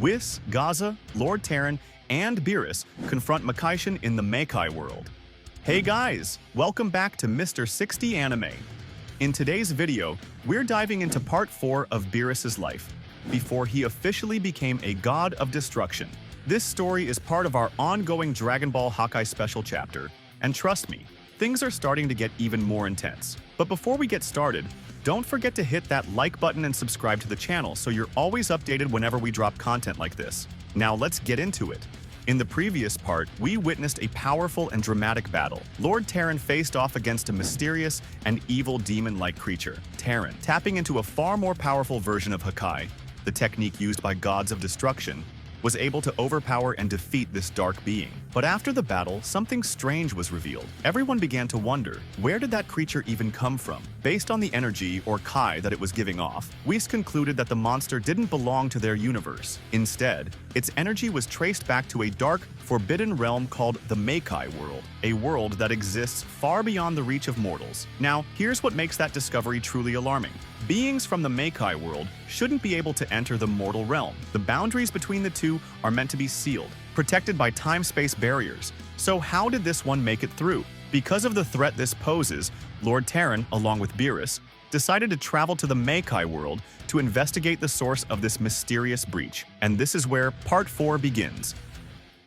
Whis, Gaza, Lord Tarron, and Beerus confront Makaioshin in the Makai world. Hey guys, welcome back to Mr. 60 Anime. In today's video, we're diving into part 4 of Beerus's life, before he officially became a god of destruction. This story is part of our ongoing Dragon Ball Hakai special chapter, and trust me, things are starting to get even more intense. But before we get started, don't forget to hit that like button and subscribe to the channel so you're always updated whenever we drop content like this. Now let's get into it. In the previous part, we witnessed a powerful and dramatic battle. Lord Tarron faced off against a mysterious and evil demon-like creature, Tarron, tapping into a far more powerful version of hakai, the technique used by gods of destruction, was able to overpower and defeat this dark being. But after the battle, something strange was revealed. Everyone began to wonder, where did that creature even come from? Based on the energy, or kai, that it was giving off, Whis concluded that the monster didn't belong to their universe. Instead, its energy was traced back to a dark, forbidden realm called the Makai world, a world that exists far beyond the reach of mortals. Now, here's what makes that discovery truly alarming. Beings from the Makai world shouldn't be able to enter the mortal realm. The boundaries between the two are meant to be sealed, protected by time-space barriers. So how did this one make it through? Because of the threat this poses, Lord Tarron, along with Beerus, decided to travel to the Makai world to investigate the source of this mysterious breach. And this is where Part 4 begins.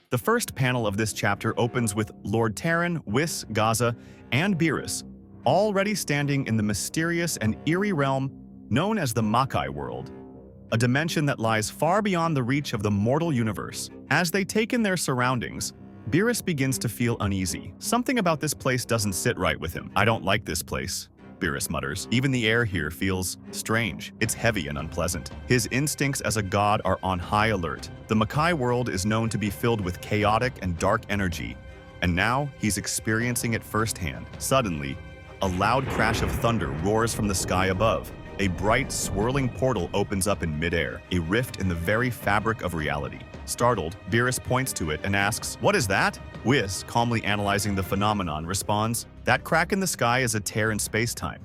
The first panel of this chapter opens with Lord Tarron, Whis, Gaza, and Beerus already standing in the mysterious and eerie realm known as the Makai world, a dimension that lies far beyond the reach of the mortal universe. As they take in their surroundings, Beerus begins to feel uneasy. Something about this place doesn't sit right with him. "I don't like this place," Beerus mutters. "Even the air here feels strange. It's heavy and unpleasant." His instincts as a god are on high alert. The Makai world is known to be filled with chaotic and dark energy, and now he's experiencing it firsthand. Suddenly, a loud crash of thunder roars from the sky above. A bright, swirling portal opens up in midair, a rift in the very fabric of reality. Startled, Beerus points to it and asks, "What is that?" Whis, calmly analyzing the phenomenon, responds, "That crack in the sky is a tear in space-time.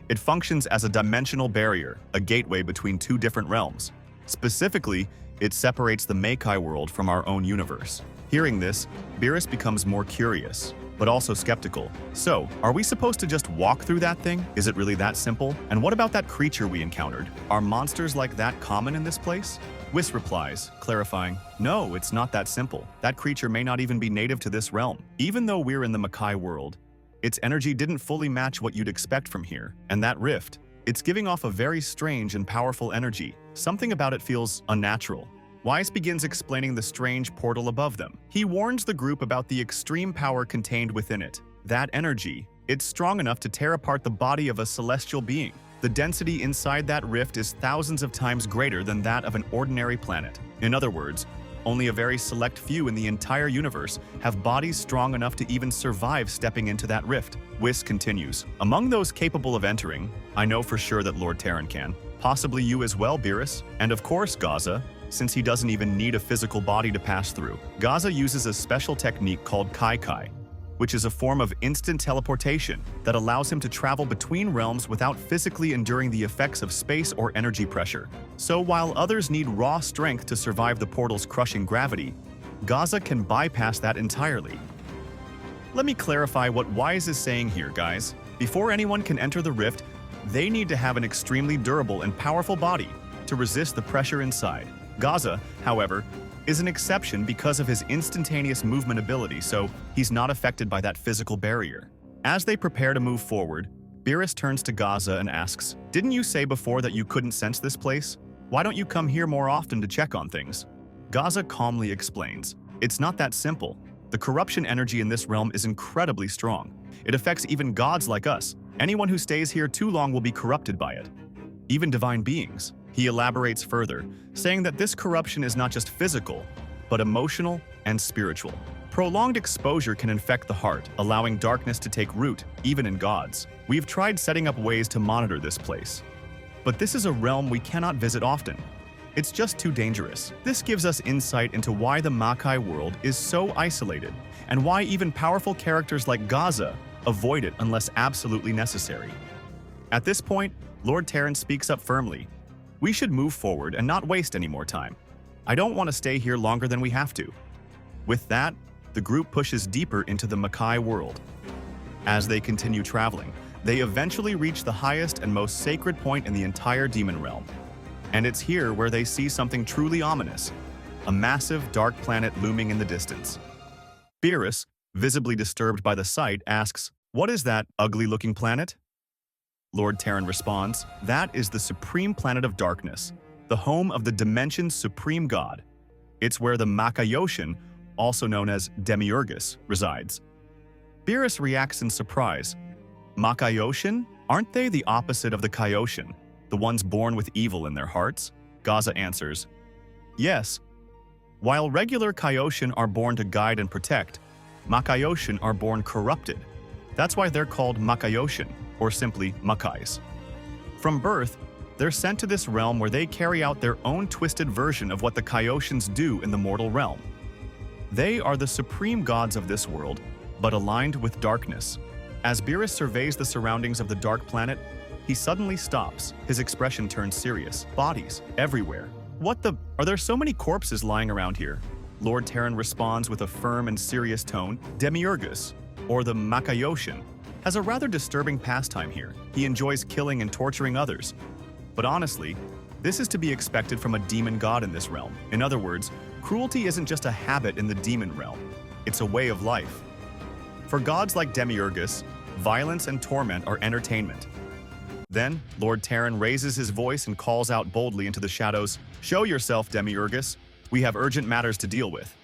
It functions as a dimensional barrier, a gateway between two different realms. Specifically, it separates the Makai world from our own universe." Hearing this, Beerus becomes more curious, but also skeptical. "So, are we supposed to just walk through that thing? Is it really that simple? And what about that creature we encountered? Are monsters like that common in this place?" Whis replies, clarifying, "No, it's not that simple. That creature may not even be native to this realm. Even though we're in the Makai world, its energy didn't fully match what you'd expect from here. And that rift, it's giving off a very strange and powerful energy. Something about it feels unnatural." Whis begins explaining the strange portal above them. He warns the group about the extreme power contained within it. That energy, it's strong enough to tear apart the body of a celestial being. The density inside that rift is thousands of times greater than that of an ordinary planet. In other words, only a very select few in the entire universe have bodies strong enough to even survive stepping into that rift. Whis continues, "Among those capable of entering, I know for sure that Lord Tarron can. Possibly you as well, Beerus. And of course, Gaza, since he doesn't even need a physical body to pass through." Gaza uses a special technique called hakai, which is a form of instant teleportation that allows him to travel between realms without physically enduring the effects of space or energy pressure. So while others need raw strength to survive the portal's crushing gravity, Gaza can bypass that entirely. Let me clarify what Whis is saying here, guys. Before anyone can enter the rift, they need to have an extremely durable and powerful body to resist the pressure inside. Gaza, however, is an exception because of his instantaneous movement ability, so he's not affected by that physical barrier. As they prepare to move forward, Beerus turns to Gaza and asks, "Didn't you say before that you couldn't sense this place? Why don't you come here more often to check on things?" Gaza calmly explains, "It's not that simple. The corruption energy in this realm is incredibly strong. It affects even gods like us. Anyone who stays here too long will be corrupted by it. Even divine beings." He elaborates further, saying that this corruption is not just physical, but emotional and spiritual. Prolonged exposure can infect the heart, allowing darkness to take root, even in gods. We've tried setting up ways to monitor this place, but this is a realm we cannot visit often. It's just too dangerous. This gives us insight into why the Makai world is so isolated, and why even powerful characters like Gaza avoid it unless absolutely necessary. At this point, Lord Tarron speaks up firmly. "We should move forward and not waste any more time." I don't want to stay here longer than we have to. With that, the group pushes deeper into the Makai world. As they continue traveling, they eventually reach the highest and most sacred point in the entire demon realm. And it's here where they see something truly ominous, a massive dark planet looming in the distance. Beerus, visibly disturbed by the sight, asks, "What is that ugly-looking planet?" Lord Tarron responds, "That is the supreme planet of darkness, the home of the dimension's supreme god. It's where the Makaioshin, also known as Demiurgus, resides." Beerus reacts in surprise. Makaioshin? Aren't they the opposite of the Kaioshin, the ones born with evil in their hearts? Gaza answers, "Yes. While regular Kaioshin are born to guide and protect, Makaioshin are born corrupted. That's why they're called Makaioshin, or simply Makais. From birth, they're sent to this realm where they carry out their own twisted version of what the Kaioshins do in the mortal realm. They are the supreme gods of this world, but aligned with darkness." As Beerus surveys the surroundings of the dark planet, he suddenly stops. His expression turns serious. Bodies everywhere. "What the? Are there so many corpses lying around here?" Lord Tarron responds with a firm and serious tone. "Demiurgus, or the Makaioshin, has a rather disturbing pastime here. He enjoys killing and torturing others. But honestly, this is to be expected from a demon god in this realm. In other words, cruelty isn't just a habit in the demon realm. It's a way of life. For gods like Demiurgus, violence and torment are entertainment." Then, Lord Tarron raises his voice and calls out boldly into the shadows, "Show yourself, Demiurgus. We have urgent matters to deal with."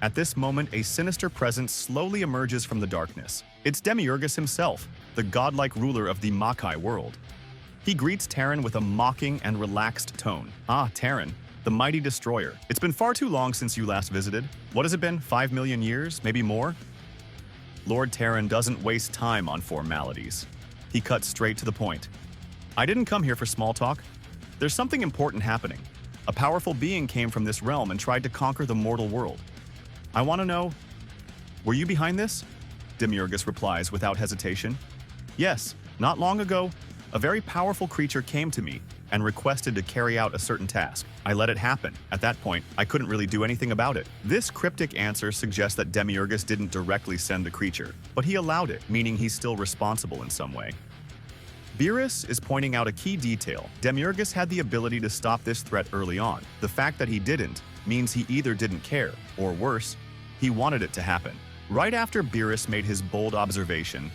At this moment, a sinister presence slowly emerges from the darkness. It's Demiurgus himself, the godlike ruler of the Makai world. He greets Tarron with a mocking and relaxed tone. "Ah, Tarron, the mighty destroyer. It's been far too long since you last visited. What has it been, 5 million years, maybe more?" Lord Tarron doesn't waste time on formalities. He cuts straight to the point. "I didn't come here for small talk. There's something important happening. A powerful being came from this realm and tried to conquer the mortal world. I want to know, were you behind this?" Demiurgus replies without hesitation. "Yes, not long ago, a very powerful creature came to me and requested to carry out a certain task. I let it happen. At that point, I couldn't really do anything about it." This cryptic answer suggests that Demiurgus didn't directly send the creature, but he allowed it, meaning he's still responsible in some way. Beerus is pointing out a key detail. Demiurgus had the ability to stop this threat early on. The fact that he didn't means he either didn't care, or worse, he wanted it to happen. Right after Beerus made his bold observation,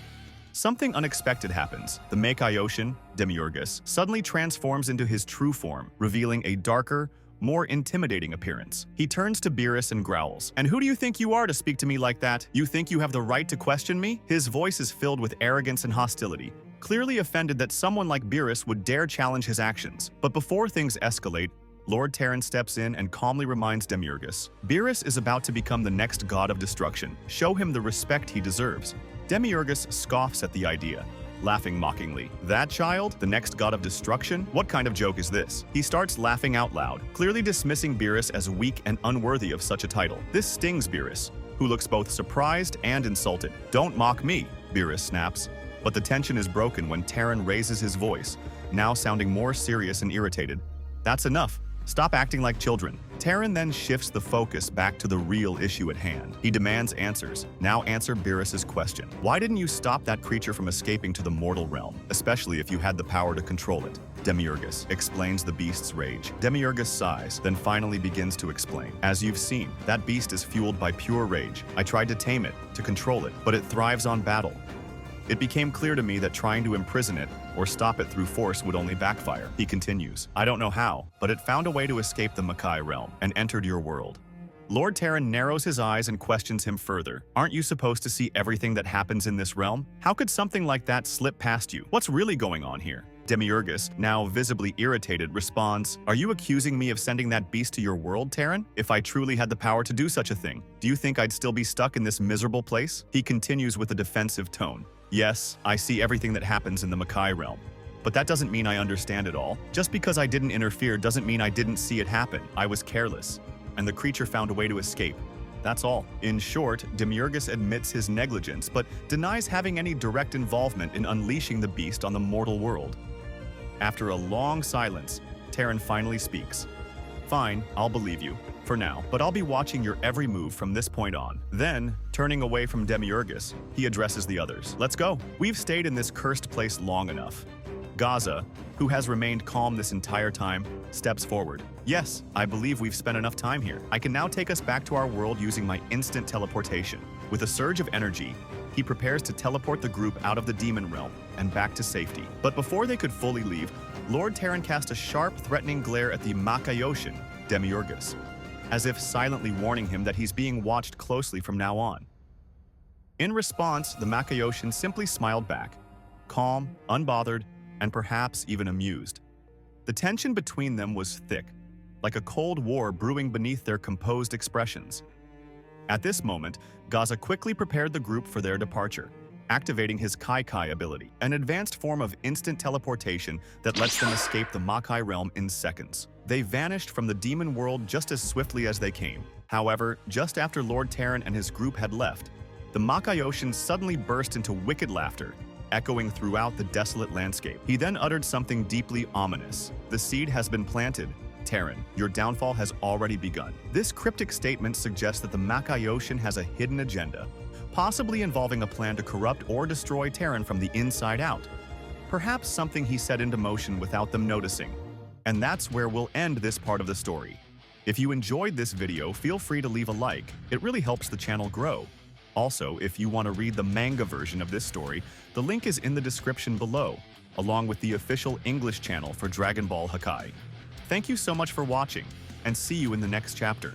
something unexpected happens. The Makaioshin, Demiurgus, suddenly transforms into his true form, revealing a darker, more intimidating appearance. He turns to Beerus and growls, "And who do you think you are to speak to me like that? You think you have the right to question me?" His voice is filled with arrogance and hostility, clearly offended that someone like Beerus would dare challenge his actions. But before things escalate, Lord Tarron steps in and calmly reminds Demiurgus, "Beerus is about to become the next god of destruction. Show him the respect he deserves." Demiurgus scoffs at the idea, laughing mockingly. "That child? The next god of destruction? What kind of joke is this?" He starts laughing out loud, clearly dismissing Beerus as weak and unworthy of such a title. This stings Beerus, who looks both surprised and insulted. "Don't mock me," Beerus snaps. But the tension is broken when Tarron raises his voice, now sounding more serious and irritated. "That's enough. Stop acting like children." Tarron then shifts the focus back to the real issue at hand. He demands answers. "Now answer Beerus's question. Why didn't you stop that creature from escaping to the mortal realm, especially if you had the power to control it?" Demiurgus explains the beast's rage. Demiurgus sighs, then finally begins to explain. "As you've seen, that beast is fueled by pure rage. I tried to tame it, to control it, but it thrives on battle. It became clear to me that trying to imprison it or stop it through force would only backfire." He continues, "I don't know how, but it found a way to escape the Makai realm and entered your world." Lord Tarron narrows his eyes and questions him further. "Aren't you supposed to see everything that happens in this realm? How could something like that slip past you? What's really going on here?" Demiurgus, now visibly irritated, responds, "Are you accusing me of sending that beast to your world, Tarron? If I truly had the power to do such a thing, do you think I'd still be stuck in this miserable place?" He continues with a defensive tone. "Yes, I see everything that happens in the Makai realm. But that doesn't mean I understand it all. Just because I didn't interfere doesn't mean I didn't see it happen. I was careless, and the creature found a way to escape. That's all." In short, Demiurgus admits his negligence, but denies having any direct involvement in unleashing the beast on the mortal world. After a long silence, Tarron finally speaks. Fine, I'll believe you, for now, but I'll be watching your every move from this point on. Then, turning away from Demiurgus, he addresses the others. Let's go. We've stayed in this cursed place long enough. Gaza, who has remained calm this entire time, steps forward. Yes, I believe we've spent enough time here. I can now take us back to our world using my instant teleportation. With a surge of energy, he prepares to teleport the group out of the demon realm and back to safety. But before they could fully leave, Lord Tarron cast a sharp, threatening glare at the Makaioshin, Demiurgus, as if silently warning him that he's being watched closely from now on. In response, the Makaioshin simply smiled back, calm, unbothered, and perhaps even amused. The tension between them was thick, like a cold war brewing beneath their composed expressions. At this moment, Gaza quickly prepared the group for their departure, activating his hakai ability, an advanced form of instant teleportation that lets them escape the Makai realm in seconds. They vanished from the demon world just as swiftly as they came. However, just after Lord Tarron and his group had left, the Makaioshin suddenly burst into wicked laughter, echoing throughout the desolate landscape. He then uttered something deeply ominous. The seed has been planted. Tarron, your downfall has already begun. This cryptic statement suggests that the Makaioshin has a hidden agenda, possibly involving a plan to corrupt or destroy Tarron from the inside out. Perhaps something he set into motion without them noticing. And that's where we'll end this part of the story. If you enjoyed this video, feel free to leave a like. It really helps the channel grow. Also, if you want to read the manga version of this story, the link is in the description below, along with the official English channel for Dragon Ball Hakai. Thank you so much for watching, and see you in the next chapter.